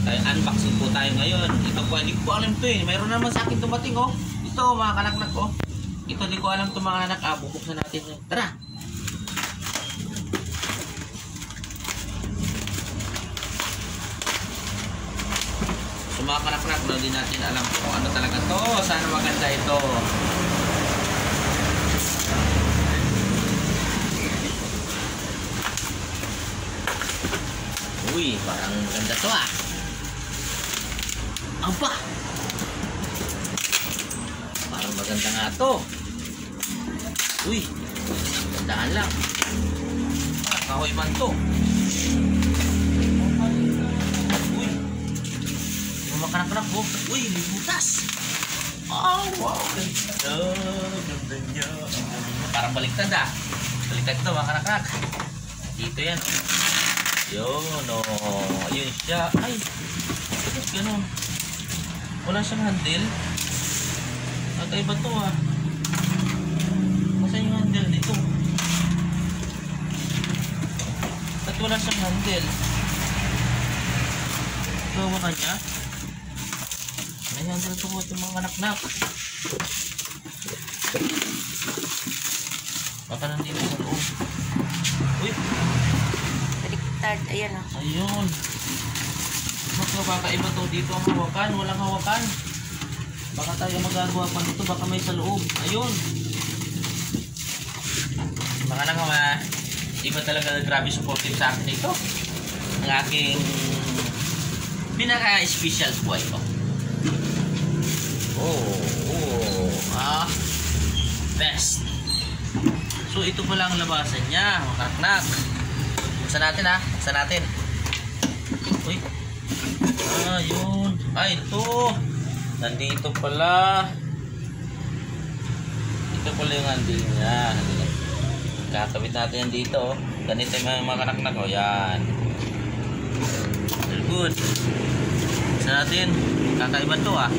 Unboxing po tayo ngayon. Ito po, hindi ko alam ito eh. Mayroon naman sa akin dumating oh. Ito mga kanaknak oh. Ito hindi ko alam ito mga anak. Bubuksan natin yun. Tara! So mga kanaknak, no, di natin alam kung ano talaga to. Sana maganda ito. Uy, parang ganda to ah. Aba! Parang maganda nga to. Uy, gandaan lang. Kahoy man to. Uy, makanak-kanak po. Uy, may butas. Oh, wow. Ganda niya. Parang baliktad ah. Baliktad to mga kanak-kanak. Dito yan. Yun, oh. Ayun siya. Ay, bakit ganun? Wala siyang handle. Nagkaiba to ah. Masa yung handle dito? Ba't wala siyang handle? Gawa ka niya? May handle ito po itong mga anak-nak. Baka nandito sa loob. Uy! Ayan o. Ayun. Mas makakaiba to dito ang hawakan. Walang hawakan. Baka tayo magagawa pa dito. Baka may sa loob. Ayun. Mga nang iba talaga grabe supportive sa akin ito. Ang aking pinaka-special po ito. Best. So ito pala ang labasan niya. Makaknak. Buksan natin ha. Buksan natin. Uy. Yun. Ito. Nandito pala. Ito pala yung handle niya. Kakabit natin yan dito. Ganito yung mga kanak-nak. Yan. Very good. Buksan natin. Kakaiba to ah.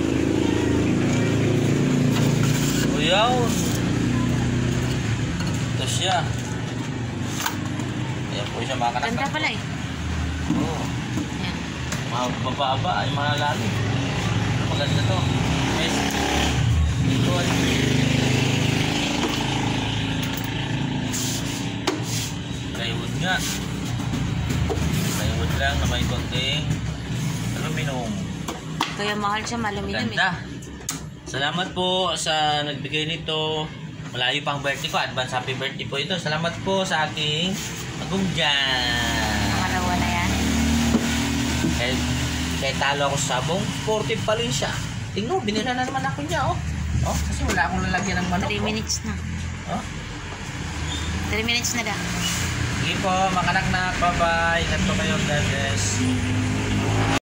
Uyaw. Ito siya. Ayan po siya mga kanak-nak. Ganda pala eh. Oo. Mababa ay malalim. Maganda to. Yes. Ito ay plywood nga. Plywood lang na may konting aluminum. Kaya mahal siya, aluminum Ganda. Salamat po sa nagbigay nito. Malayo pang birthday ko. Advance happy birthday po ito. Salamat po sa aking magunggan. Pangalawa na yan. Kahit talo ako sa sabong, sportive pa rin siya. Tingnan, binila na naman ako niya, oh. Oh, kasi wala akong lalagyan ng manok. 3 minutes na. Oh. 3 minutes na lang. Sige po, makanak na. Bye-bye. Ingat po kayo, God bless.